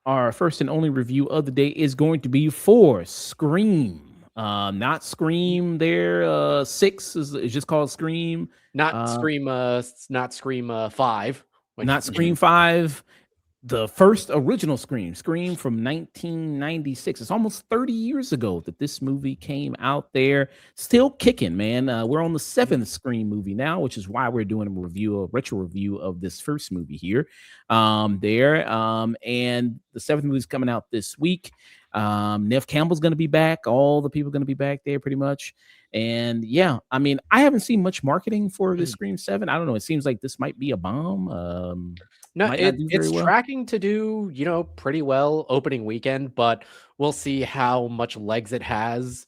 Our first and only review of the day is going to be for Scream. Not Scream there. 6 is just called Scream. Not Scream 5. Not Scream 5. The first original Scream from 1996. It's almost 30 years ago that this movie came out there. Still kicking, man. We're on the 7th Scream movie now, which is why we're doing a retro review of this first movie here. And the 7th movie is coming out this week. Nev Campbell's going to be back. All the people are going to be back there pretty much. And yeah, I mean, I haven't seen much marketing for this Scream 7. I don't know. It seems like this might be a bomb. No, it's tracking to do, pretty well opening weekend, but we'll see how much legs it has.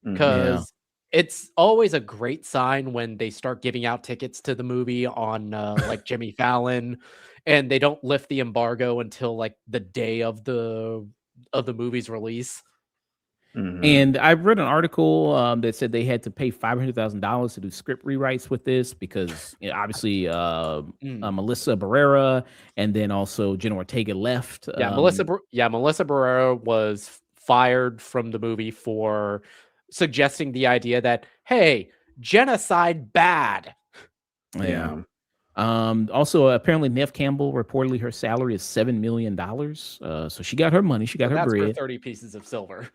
Because it's always a great sign when they start giving out tickets to the movie on like Jimmy Fallon, and they don't lift the embargo until like the day of the movie's release. And I read an article that said they had to pay $500,000 to do script rewrites with this because obviously Melissa Barrera and then also Jenna Ortega left. Melissa Barrera was fired from the movie for suggesting the idea that, hey, genocide bad. Yeah. Also, apparently, Nev Campbell reportedly her salary is $7 million. So she got her money. She got her bread. That's for 30 pieces of silver.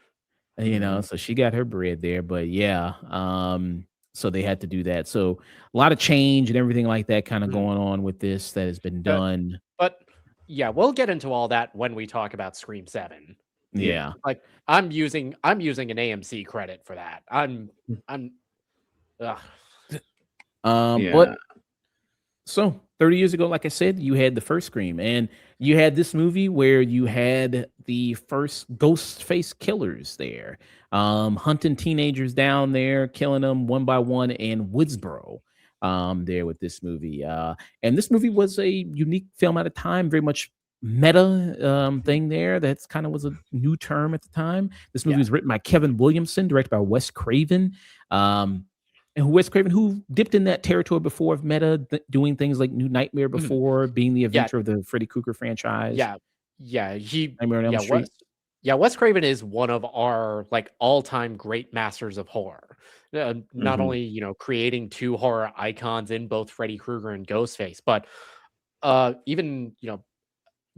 So she got her bread there, but yeah, so they had to do that. So a lot of change and everything like that kind of going on with this that has been done. But yeah, we'll get into all that when we talk about Scream 7. Yeah. Like I'm using an AMC credit for that. But so 30 years ago, like I said, you had the first Scream, and you had this movie where you had the first ghost face killers there, hunting teenagers down there, killing them one by one in Woodsboro, there with this movie. And this movie was a unique film at a time, very much meta thing there. That's kind of was a new term at the time. This movie was written by Kevin Williamson, directed by Wes Craven. And Wes Craven, who dipped in that territory before of meta, doing things like New Nightmare before, being the inventor of the Freddy Krueger franchise. Wes Craven is one of our like all-time great masters of horror. Not only creating two horror icons in both Freddy Krueger and Ghostface, but even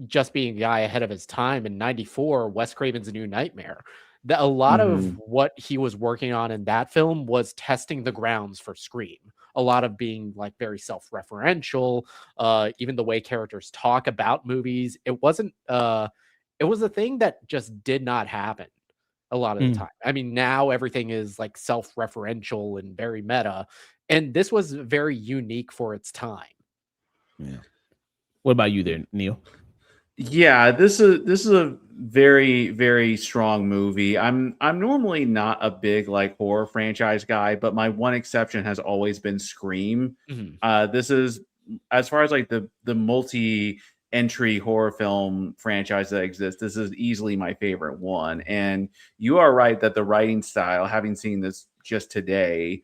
just being a guy ahead of his time in '94, Wes Craven's New Nightmare. A lot of what he was working on in that film was testing the grounds for Scream. A lot of being like very self-referential, even the way characters talk about movies. It was a thing that just did not happen a lot of the time. I mean, now everything is like self-referential and very meta, and this was very unique for its time. Yeah. What about you there, Neil? Yeah, this is a very, very strong movie. I'm normally not a big like horror franchise guy, but my one exception has always been Scream. This is, as far as like the multi-entry horror film franchise that exists, this is easily my favorite one. And you are right that the writing style, having seen this just today,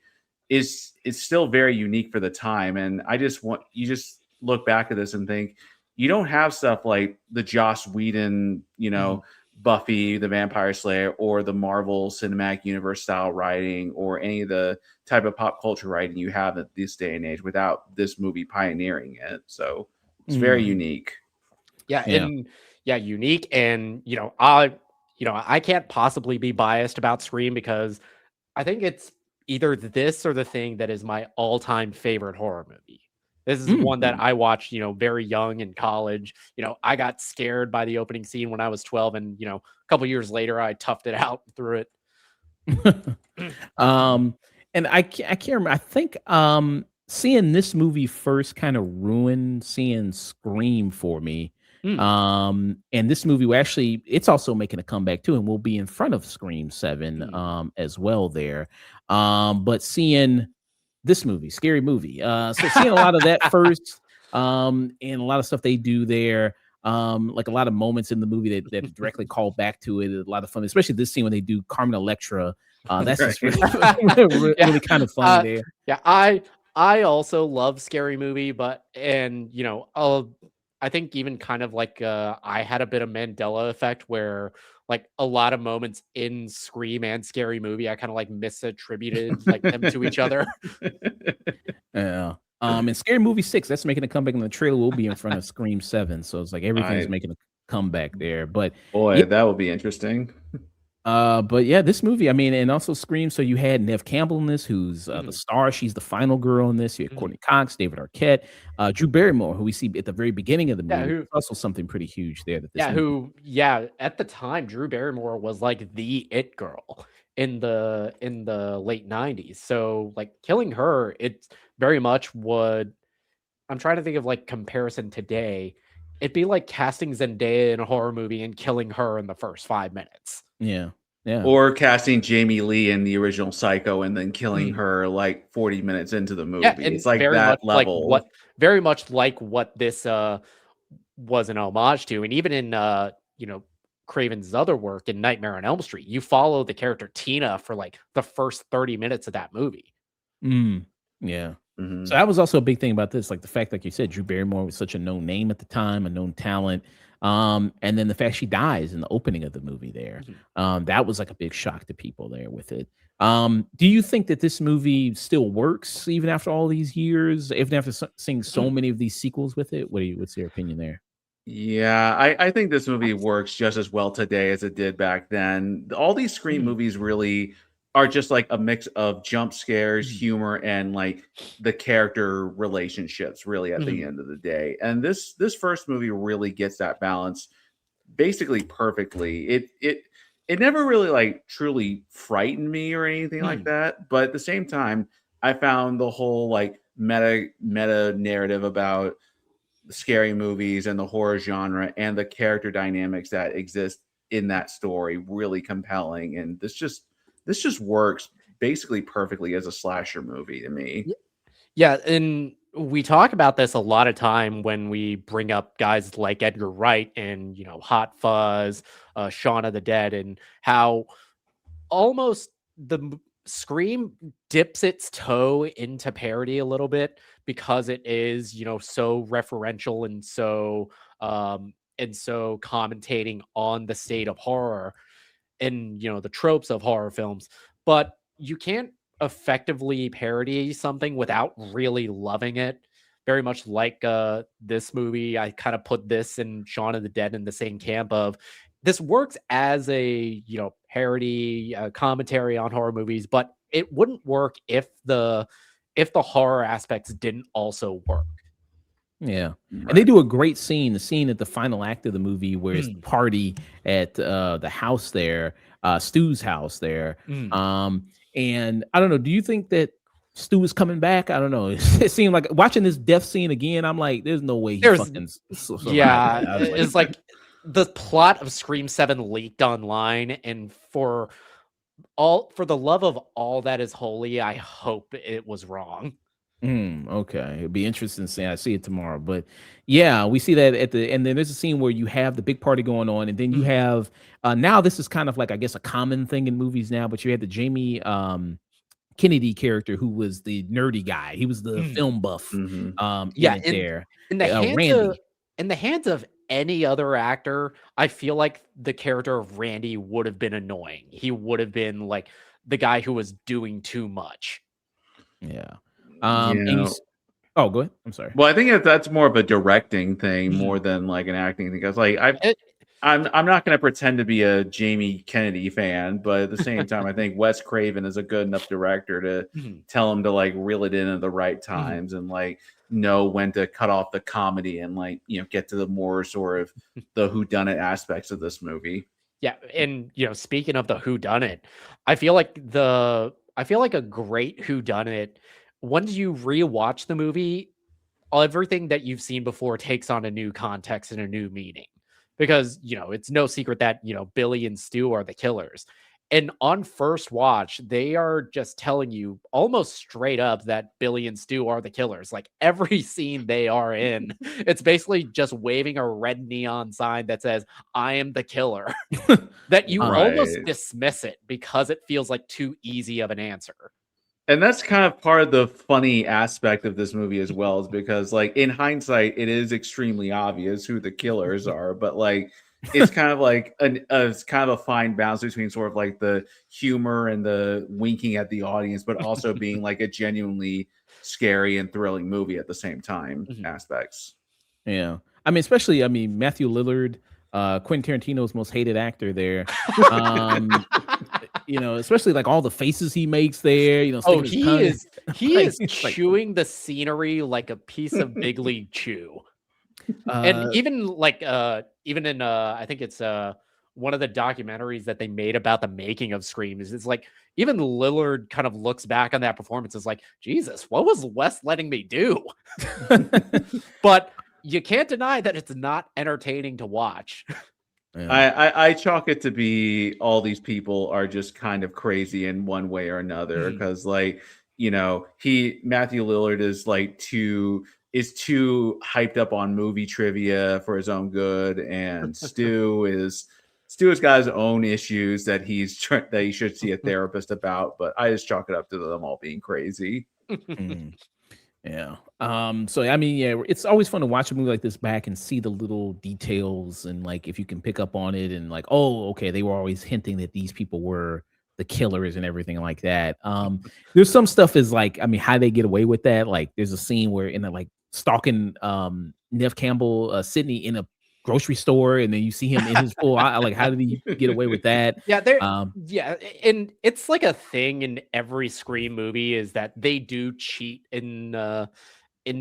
is still very unique for the time. And you just look back at this and think, you don't have stuff like the Joss Whedon, Buffy the Vampire Slayer, or the Marvel Cinematic Universe style writing, or any of the type of pop culture writing you have at this day and age without this movie pioneering it. So it's very unique. Unique. And I can't possibly be biased about Scream because I think it's either this or The Thing that is my all-time favorite horror movie. This is one that I watched, very young in college. I got scared by the opening scene when I was 12, and a couple years later, I toughed it out through it. And I can't remember. I think seeing this movie first kind of ruined seeing Scream for me. And this movie actually, it's also making a comeback too, and will be in front of Scream 7 as well there. But seeing this movie, scary movie. So seeing a lot of that first, and a lot of stuff they do there. like a lot of moments in the movie that directly call back to it. A lot of fun, especially this scene when they do Carmen Electra. That's just really, really, Yeah. really kind of funny there. Yeah, I also love Scary Movie, but I think even kind of like I had a bit of Mandela effect where like a lot of moments in Scream and Scary Movie I kind of like misattributed like them to each other. Yeah. And Scary Movie 6, that's making a comeback, and the trailer will be in front of Scream 7. So it's like everything's I making a comeback there. But boy, that would be interesting. but yeah, this movie, I mean, and also Scream. So you had Nev Campbell in this, who's the Mhm, star. She's the final girl in this. You had mhm. Courtney Cox, David Arquette, Drew Barrymore, who we see at the very beginning of the Yeah, movie. Also something pretty huge there that this movie. at the time Drew Barrymore was like the it girl in the late 90s. So like killing her, it's very much would I'm trying to think of like comparison today. It'd be like casting Zendaya in a horror movie and killing her in the first 5 minutes. Yeah. Yeah. Or casting Jamie Lee in the original Psycho and then killing Mm. her like 40 minutes into the Yeah, movie. and It's like that level. very much like what this was an homage to. And even in Craven's other work in Nightmare on Elm Street, you follow the character Tina for like the first 30 minutes of that movie. Yeah. Mhm. So that was also a big thing about this, like the fact, like you said, Drew Barrymore was such a known name at the time, a known talent. And then the fact she dies in the opening of the movie there, that was like a big shock to people there with it. Do you think that this movie still works even after all these years, even after seeing so many of these sequels with it? What's your opinion there? Yeah, I think this movie works just as well today as it did back then. All these Scream Mhm, movies really are just like a mix of jump scares, mhm, humor, and like the character relationships really at the mhm, end of the day. And this first movie really gets that balance basically perfectly. It never really like truly frightened me or anything like mhm. that, but at the same time, I found the whole like meta narrative about scary movies and the horror genre and the character dynamics that exist in that story really compelling, and this just works basically perfectly as a slasher movie to me. Yeah, and we talk about this a lot of time when we bring up guys like Edgar Wright and Hot Fuzz, Shaun of the Dead, and how almost Scream dips its toe into parody a little bit because it is so referential and so commentating on the state of horror and the tropes of horror films, but you can't effectively parody something without really loving it. Very much like this movie, I kind of put this and Shaun of the Dead in the same camp of this works as a parody commentary on horror movies, but it wouldn't work if the horror aspects didn't also work. Yeah. And they Right. do a great scene, the scene at the final act of the movie where it's the Mm, party at the house there, Stu's house there. mm. Um, and I don't know, do you think that Stu is coming back? I don't know. It seemed like watching this death scene again, I'm like, there's no way he There's fucking survived Yeah, that. I was like, it's like the plot of Scream 7 leaked online, and for the love of all that is holy, I hope it was wrong. Okay. It'd be interesting to see. I see it tomorrow. But yeah, we see that at the and then there's a scene where you have the big party going on, and then you Mhm, have now this is kind of like I guess a common thing in movies now, but you had the Jamie Kennedy character who was the nerdy guy. He was the mhm. film buff Mhm. in Yeah, it there. in the hands of Randy. any other actor, I feel like the character of Randy would have been annoying. He would have been like the guy who was doing too much. Yeah. And Yeah. oh, go ahead. I'm sorry. Well, I think that's more of a directing thing more Mhm. than like an acting thing. Because like I It I'm not going to pretend to be a Jamie Kennedy fan, but at the same time, I think Wes Craven is a good enough director to Mhm, tell him to like reel it in at the right mhm. times and like know when to cut off the comedy and like get to the more sort of the whodunit aspects of this movie. Yeah, and speaking of the whodunit, I feel like a great whodunit, once you rewatch the movie, everything that you've seen before takes on a new context and a new meaning. Because, it's no secret that, Billy and Stu are the killers. And on first watch, they are just telling you almost straight up that Billy and Stu are the killers. Like every scene they are in, it's basically just waving a red neon sign that says, I am the killer. That you almost Right. dismiss it because it feels like too easy of an answer. And that's kind of part of the funny aspect of this movie as well, is because like in hindsight, it is extremely obvious who the killers are, but like it's kind of like it's kind of a fine balance between sort of like the humor and the winking at the audience, but also being like a genuinely scary and thrilling movie at the same time Mhm. aspects. Yeah. I mean, especially, I mean, Matthew Lillard, Quentin Tarantino's most hated actor there. Um, you know, especially like all the faces he makes there, you know, Oh, sticking his tongue. he Like, is it's like, chewing the scenery like a piece of big league chew. And uh, even like even in I think it's one of the documentaries that they made about the making of Scream is it's like even Lillard kind of looks back on that performance as like, Jesus, what was Wes letting me do? But you can't deny that it's not entertaining to watch. yeah. I chalk it to be all these people are just kind of crazy in one way or another, Mhm. because like, you know, Matthew Lillard is too hyped up on movie trivia for his own good, and Stu has got his own issues that that he should see a therapist about, but I just chalk it up to them all being crazy. Mm. Yeah. So I mean, yeah, it's always fun to watch a movie like this back and see the little details and like if you can pick up on it and like, oh, okay, they were always hinting that these people were the killers and everything like that. There's some stuff is like, I mean, how they get away with that. Like there's a scene where in the like stalking Nev Campbell, Sydney in a grocery store, and then you see him in his full like how did he get away with that? Yeah, Um, and it's like a thing in every Scream movie is that they do cheat in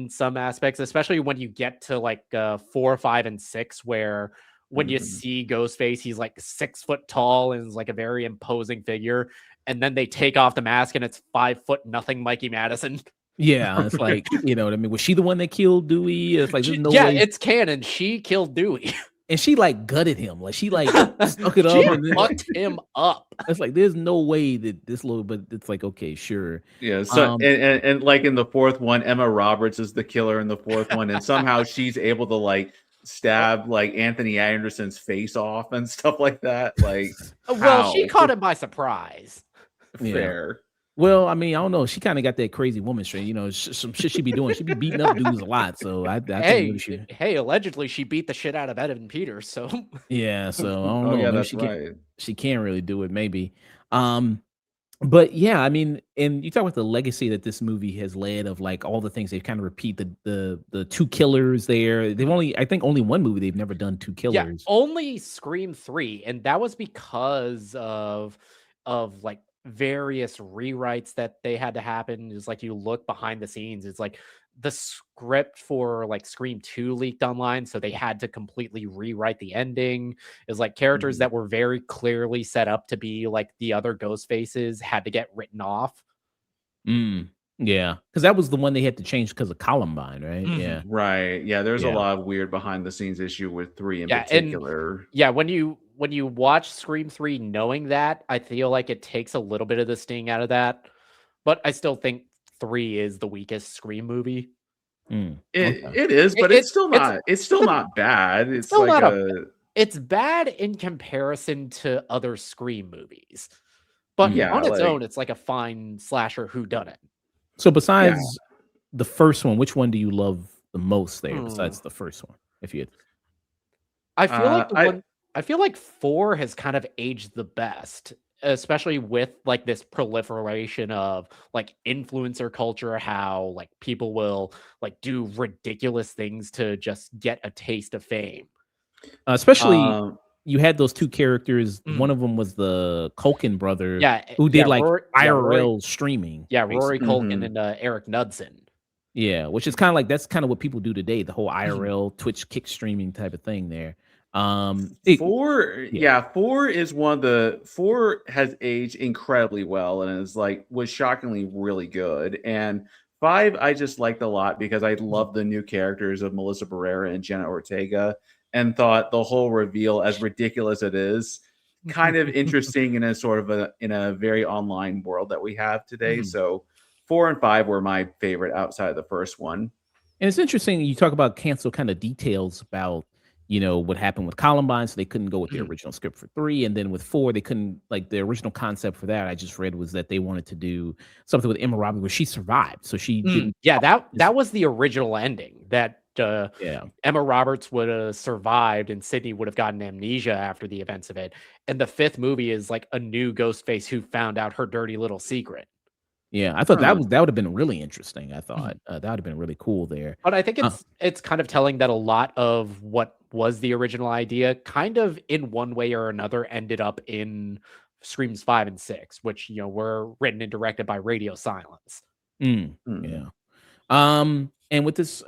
some aspects, especially when you get to like 4, 5, and 6, where when you Mhm. see Ghostface, he's like 6 foot tall and is like a very imposing figure, and then they take off the mask and it's 5 foot nothing Mikey Madison. yeah, it's like, you know what I mean? Was she the one that killed Dewey? It's like there's no Yeah, way. it's canon. She killed Dewey. And she, like, gutted him, like, she, like, stuck it She up, and then fucked him up. it's like, there's no way that this little but it's like, okay, sure. Yeah, so Um, and like in the fourth one, Emma Roberts is the killer in the fourth one, and somehow she's able to like stab like Anthony Anderson's face off and stuff like that. Like, Well, she how? caught him by surprise. yeah. Fair. Well, I mean, I don't know, she kinda got that crazy woman strength, you know, some shit she be doing, she be beating up dudes a lot, so I think maybe she Hey, allegedly she beat the shit out of Evan Peters, so yeah, so I don't Oh know, yeah, maybe that's right. she can't really do it, maybe. Um But yeah, I mean, and you talk about the legacy that this movie has led of like all the things they've kind of repeat the two killers there. They've only I think only one movie they've never done two yeah, killers. only Scream 3, and that was because of like various rewrites that they had to happen. Is like you look behind the scenes, it's like the script for like Scream 2 leaked online, so they had to completely rewrite the ending. Is like characters Mhm. that were very clearly set up to be like the other ghost faces had to get written off. Mm, yeah, because that was the one they had to change because of Columbine, right? Yeah, Right. Yeah, there's a yeah. lot of weird behind the scenes issue with 3 in Yeah, and particular. yeah, when you watch Scream 3 knowing that, I feel like it takes a little bit of the sting out of that, but I still think 3 is the weakest Scream movie. Mm, okay. It is, but It it's it's still a not bad. it's It's still like not a a it's bad in comparison to other Scream movies, but Mm. yeah, on its like own, it's like a fine slasher whodunit. So yeah. besides the first one, which one do you love the most there? Hmm. Besides the first one, if you had, I feel like I 4 has kind of aged the best, especially with like this proliferation of like influencer culture, how like people will like do ridiculous things to just get a taste of fame. especially um you had those 2 characters, one Mm. of them was the Culkin brother Yeah, who did, like, Rory, IRL streaming, yeah, Rory basically. Culkin mhm. and Eric Knudsen. Yeah, which is kinda like that's kinda what people do today, the whole Mhm. IRL, Twitch kick streaming type of thing there. It 4 yeah. yeah, 4 is one of the 4 has aged incredibly well and is like was shockingly really good. And 5 I just liked a lot because I Mhm. love the new characters of Melissa Barrera and Jenna Ortega, and thought the whole reveal, as ridiculous it is, kind of interesting in a sort of in a very online world that we have today. So 4 and 5 were my favorite outside of the first one. And it's interesting you talk about cancel kind of details about, what happened with Columbine, so they couldn't go with the original script for 3, and then with 4, they couldn't like the original concept for that I just read was that they wanted to do something with Emma Roberts where she survived, so she didn't. Yeah, that was the original ending. That Yeah. Emma Roberts would have survived and Sydney would have gotten amnesia after the events of it. And the 5th movie is like a new Ghostface who found out her dirty little secret. Yeah, I thought Huh. that would have been really interesting. I thought that would have been really cool there. But I think it's kind of telling that a lot of what was the original idea kind of in one way or another ended up in Screams 5 and 6, which, were written and directed by Radio Silence. Yeah. And with this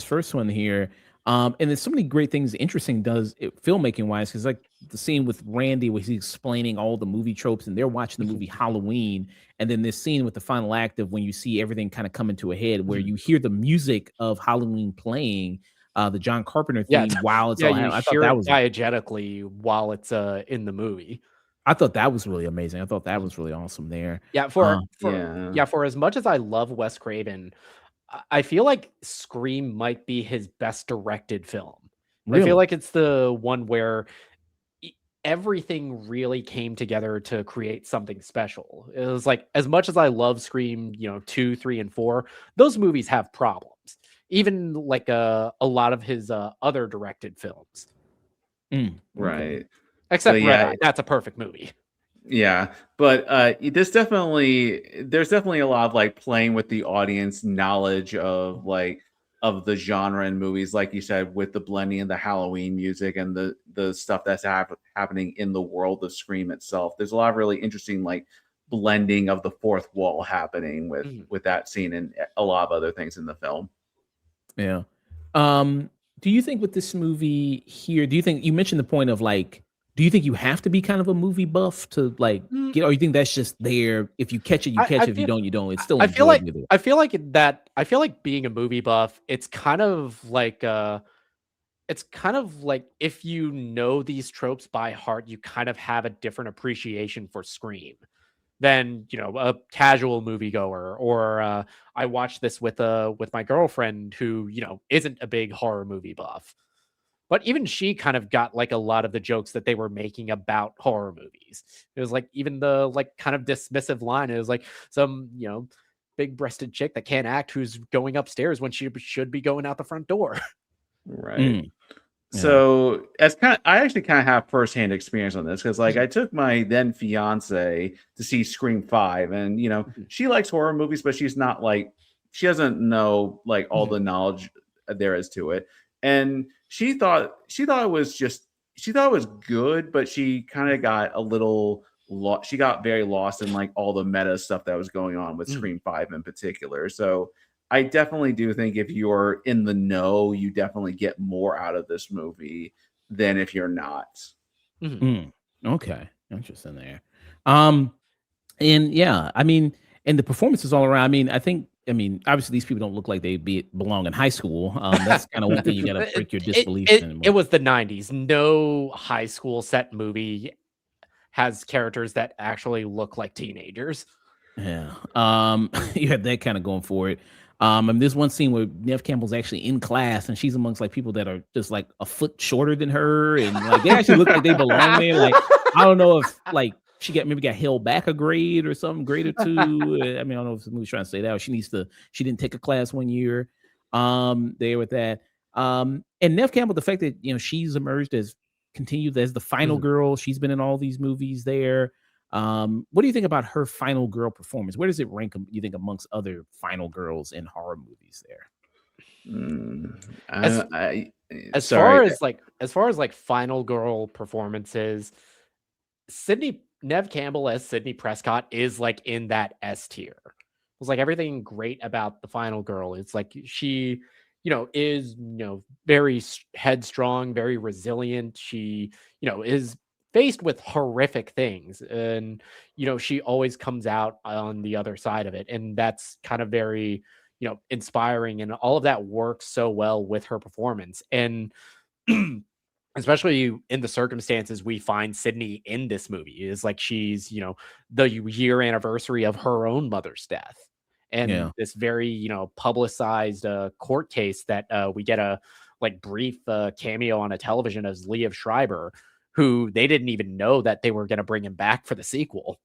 first one here, and there's so many great things interesting does it filmmaking wise, because like the scene with Randy where he's explaining all the movie tropes and they're watching the movie Halloween, and then this scene with the final act of when you see everything kind of coming to a head where you hear the music of Halloween playing, the John Carpenter theme while it's all you happening. I thought hear that it was diegetically while it's in the movie. I thought that was really amazing. I thought that was really awesome there. Yeah, for as much as I love Wes Craven, I feel like Scream might be his best directed film. I Really? feel like it's the one where everything really came together to create something special. It was like, as much as I love Scream, 2, 3, and 4, those movies have problems. Even like a lot of his other directed films. Right. Except Red Eye. That's a perfect movie. Yeah, but there's definitely a lot of like playing with the audience knowledge of the genre in movies, like you said, with the blending of the Halloween music and the stuff that's happening in the world of Scream itself. There's a lot of really interesting like blending of the fourth wall happening with that scene and a lot of other things in the film. Yeah. Do you think with this movie here, do you think you mentioned the point of like, do you think you have to be kind of a movie buff to like get, or you think that's just there? If you catch it, you catch it. If you don't, you don't. It's still. I feel like being a movie buff, it's kind of like if you know these tropes by heart, you kind of have a different appreciation for Scream than a casual moviegoer. Or I watched this with my girlfriend who isn't a big horror movie buff. But even she kind of got like a lot of the jokes that they were making about horror movies. It was like even the like kind of dismissive line. It was like some, big breasted chick that can't act who's going upstairs when she should be going out the front door. Right. So I actually kind of have firsthand experience on this because like I took my then fiance to see Scream 5 and she likes horror movies, but she's not like, she doesn't know like all the knowledge there is to it. And she thought it was good, but she kind of got a little she got very lost in like all the meta stuff that was going on with Scream 5 in particular. So I definitely do think if you're in the know, you definitely get more out of this movie than if you're not. Okay, interesting there. And yeah, I mean, and the performances all around. I mean, obviously these people don't look like they belong in high school. That's kind of one thing you got to break your disbelief in. It was the 90s. No high school set movie has characters that actually look like teenagers. Yeah. You had that kind of going for it. And there's one scene where Nev Campbell's actually in class and she's amongst like people that are just like a foot shorter than her, and like they actually look like they belong there. Like I don't know if like she maybe got held back a grade or something, grade or two. I mean, I don't know if the movie's trying to say that, or she didn't take a class one year. There with that. And Nev Campbell, the fact that she's emerged as continued as the final girl. She's been in all these movies there. What do you think about her final girl performance? Where does it rank, you think, amongst other final girls in horror movies there? As far as like final girl performances, Nev Campbell as Sydney Prescott is like in that S tier. It was like everything great about the final girl. It's like she, is, very headstrong, very resilient. She, is faced with horrific things, and she always comes out on the other side of it, and that's kind of very inspiring, and all of that works so well with her performance. And especially in the circumstances we find Sydney in this movie, is like she's, the year anniversary of her own mother's death. And Yeah. this very, publicized court case that we get a like brief cameo on a television as Liev Schreiber, who they didn't even know that they were going to bring him back for the sequel.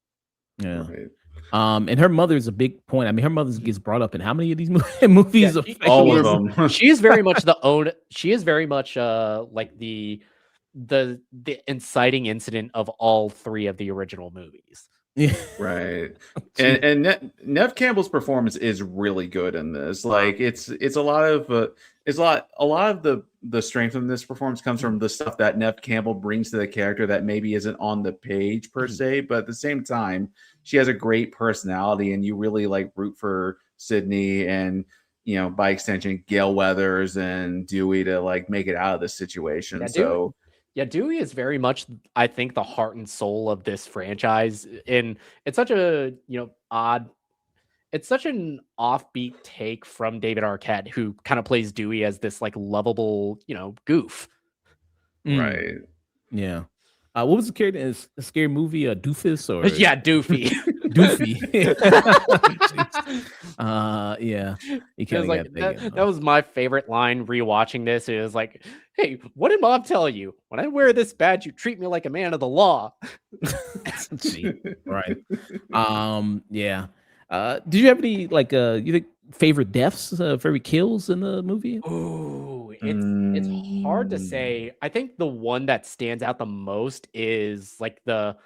Yeah. Right. And her mother's a big point. I mean, her mother gets brought up in how many of these movies? Yeah, All of them. She is very much she is very much like the inciting incident of all three of the original movies. Yeah. Right. And Nev Campbell's performance is really good in this. Like it's a lot of the strength in this performance comes from the stuff that Nev Campbell brings to the character that maybe isn't on the page per se, but at the same time, she has a great personality and you really like root for Sydney and by extension Gale Weathers and Dewey to like make it out of this situation. Yeah, Dewey is very much, I think, the heart and soul of this franchise. And it's such a, it's such an offbeat take from David Arquette, who kind of plays Dewey as this like lovable, goof. Right. Yeah. What was the character in a scary movie? Doofus or yeah, Doofy. Doofy. Yeah. That was my favorite line rewatching this. It was like, hey, what did Mom tell you? When I wear this badge, you treat me like a man of the law. Right. Yeah. Did you have any like you think favorite deaths, favorite kills in the movie? Ooh, it's hard to say. I think the one that stands out the most is like the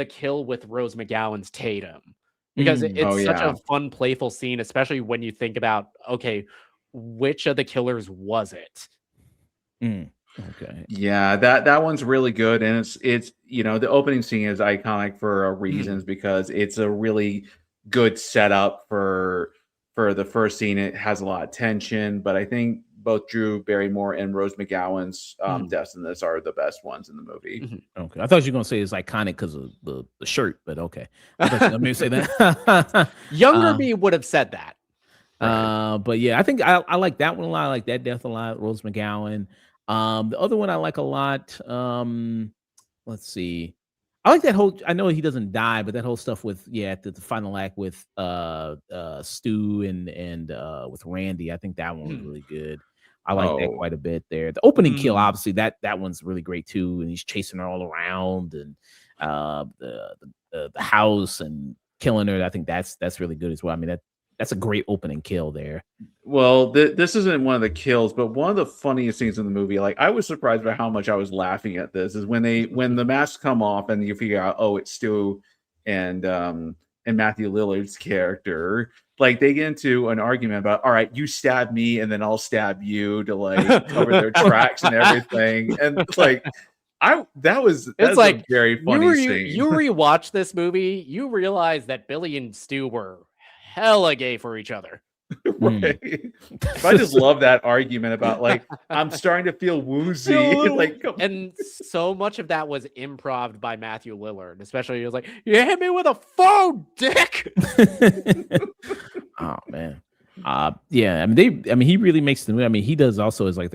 kill with Rose McGowan's Tatum, because it's such a fun, playful scene, especially when you think about, okay, which of the killers was it? Okay. Yeah, that one's really good, and it's the opening scene is iconic for reasons because it's a really good setup for the first scene. It has a lot of tension, but I think both Drew Barrymore and Rose McGowan's deaths in this are the best ones in the movie. Okay, I thought you were gonna say it's iconic because of the shirt, but okay, I thought you were gonna say that. Younger me would have said that. Right. But yeah, I think I like that one a lot. I like that death a lot. Rose McGowan. The other one I like a lot. Let's see. I like that whole. I know he doesn't die, but that whole stuff with the final act with Stu and with Randy. I think that one was really good. I like that quite a bit there. The opening kill, obviously, that one's really great too. And he's chasing her all around and the house and killing her. I think that's really good as well. I mean that's a great opening kill there. Well, this isn't one of the kills, but one of the funniest scenes in the movie. Like I was surprised by how much I was laughing at this. Is when the masks come off and you figure out, oh, it's Stu and Matthew Lillard's character. Like they get into an argument about, all right, you stab me and then I'll stab you to like cover their tracks and everything. And it's like that's like a very funny scene. You rewatch this movie, you realize that Billy and Stu were hella gay for each other. Right. I just love that argument about like I'm starting to feel woozy. And so much of that was improv by Matthew Lillard, especially he was like, "You hit me with a phone, dick." Oh man. Yeah, I mean he really makes the movie. I mean, he does also as like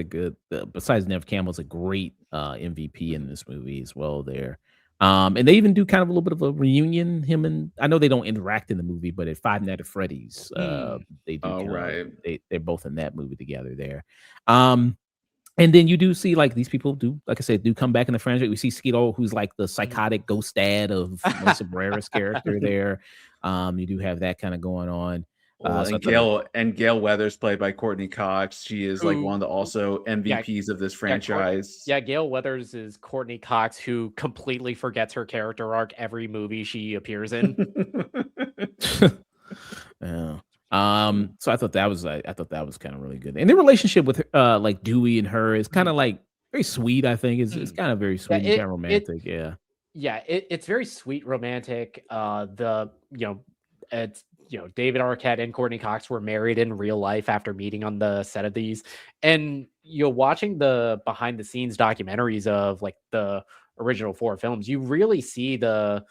besides Nev Campbell's a great MVP in this movie as well there. And they even do kind of a little bit of a reunion. Him and I know they don't interact in the movie, but at Five Nights at Freddy's, they do. Right. They're both in that movie together there. And then you do see like these people do, like I said, do come back in the franchise. We see Skeeto, who's like the psychotic ghost dad of Melissa Barrera's character there. You do have that kind of going on. And Gale Weathers, played by Courtney Cox, she is like one of the also MVPs of this franchise. Gale Weathers is Courtney Cox, who completely forgets her character arc every movie she appears in. Yeah. So I thought that was kind of really good, and the relationship with like Dewey and her is kind of like very sweet. I think it's kind of very sweet and kind of romantic. It's very sweet, romantic. It's David Arquette and Courtney Cox were married in real life after meeting on the set of these. And watching the behind the scenes documentaries of like the original 4 films, you really see the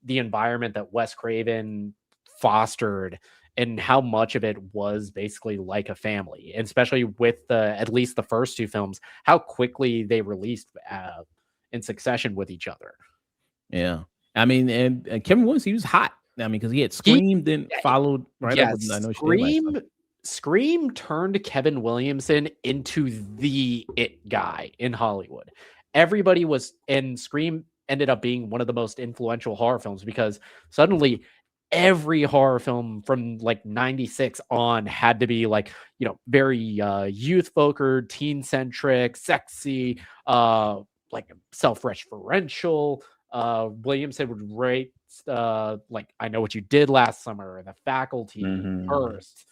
environment that Wes Craven fostered and how much of it was basically like a family, and especially with at least the first two films, how quickly they released in succession with each other. Yeah. I mean, and Kevin Williams, he was hot. I mean, because he had He, Scream, then followed right up with I Know What You Did Last Summer. Scream turned Kevin Williamson into the it guy in Hollywood. Everybody was, and Scream ended up being one of the most influential horror films because suddenly every horror film from like 96 on had to be like, very youth focused, teen centric, sexy, like self-referential. Williamson would rate like I Know What You Did Last Summer, The Faculty, First.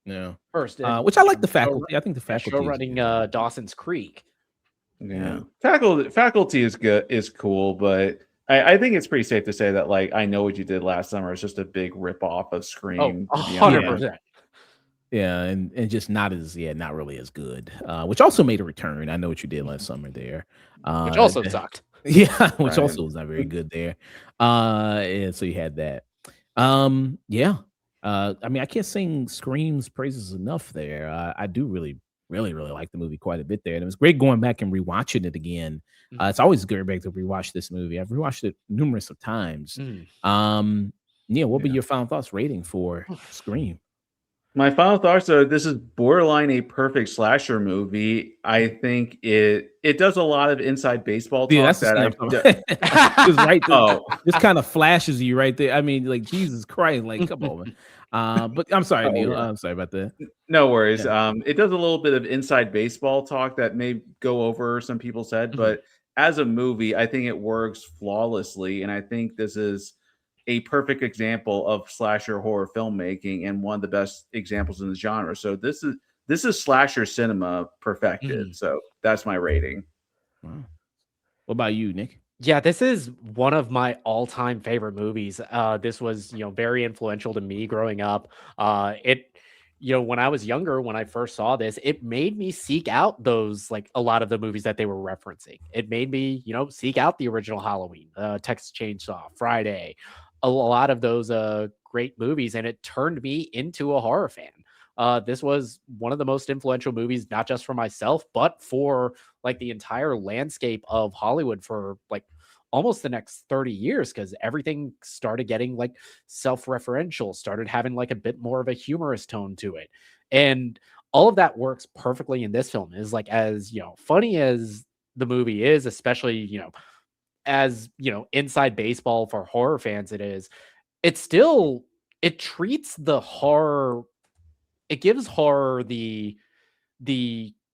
Yeah. First, Which I like The Faculty. I think The Faculty show running Dawson's Creek. Yeah. Faculty is cool, but I think it's pretty safe to say that like I Know What You Did Last Summer is just a big rip off of Scream. 100%. Yeah, and just not really as good. Which also made a return. I Know What You Did Last Summer there. Which also sucked. Yeah, which also was not very good there. And so you had that. Yeah. I mean, I can't sing Scream's praises enough there. I do really like the movie quite a bit there. And it was great going back and rewatching it again. It's always good back to rewatch this movie. I've rewatched it numerous of times. Neil, what would be your final thoughts rating for Scream? My final thoughts are this is borderline a perfect slasher movie. I think it does a lot of inside baseball talk. Yeah, that's right there. Oh, this kind of flashes you right there. I mean, like Jesus Christ, like come on, man. But I'm sorry, Neil. I'm sorry about that. No worries. Yeah. It does a little bit of inside baseball talk that may go over some people's head, but as a movie, I think it works flawlessly, and I think this is a perfect example of slasher horror filmmaking and one of the best examples in the genre. So this is slasher cinema perfected. So that's my rating. Wow. What about you, Nick? Yeah, this is one of my all-time favorite movies. This was, very influential to me growing up. When I was younger, when I first saw this, it made me seek out those, like a lot of the movies that they were referencing. It made me, seek out the original Halloween, Texas Chainsaw, Friday, a lot of those great movies, and it turned me into a horror fan. This was one of the most influential movies, not just for myself, but for like the entire landscape of Hollywood for like almost the next 30 years, because everything started getting like self-referential, started having like a bit more of a humorous tone to it. And all of that works perfectly in this film. Is like, as funny as the movie is, especially, as inside baseball for horror fans it treats the horror, it gives horror the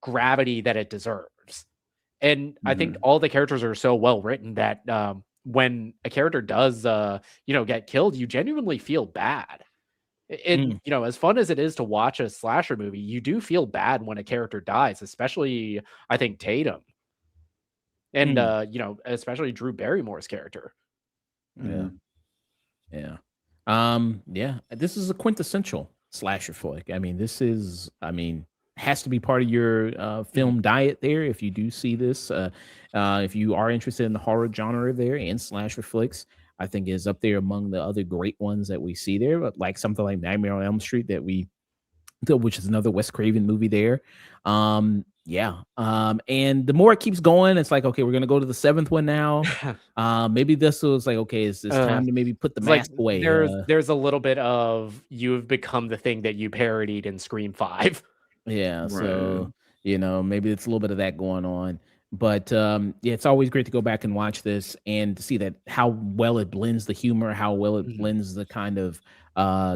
gravity that it deserves. And I think all the characters are so well written that when a character does get killed, you genuinely feel bad. As fun as it is to watch a slasher movie, you do feel bad when a character dies, especially I think Tatum. And especially Drew Barrymore's character. Yeah. This is a quintessential slasher flick. I mean, has to be part of your film diet there. If you do see this, if you are interested in the horror genre there and slasher flicks, I think is up there among the other great ones that we see there. But like something like Nightmare on Elm Street which is another Wes Craven movie there. And the more it keeps going, it's like, okay, we're gonna go to the 7th one now. Maybe this was like, okay, it's time to maybe put the mask away. There's a little bit of you've become the thing that you parodied in Scream 5. Yeah, right. So maybe it's a little bit of that going on. But it's always great to go back and watch this and to see that how well it blends the humor, how well it blends the kind of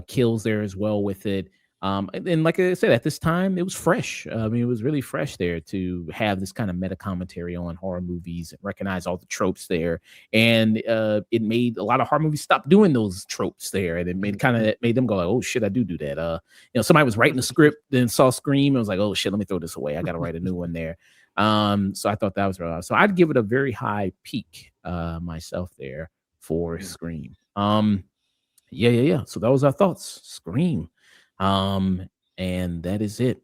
kills there as well with it. And like I said, at this time, it was fresh. I mean, it was really fresh there to have this kind of meta commentary on horror movies and recognize all the tropes there. And it made a lot of horror movies stop doing those tropes there. And it made them go like, oh shit, I do that. Somebody was writing a script, then saw Scream and was like, oh shit, let me throw this away. I got to write a new one there. So I thought that was really awesome. So I'd give it a very high peak myself there for Scream. So that was our thoughts. Scream. And that is it.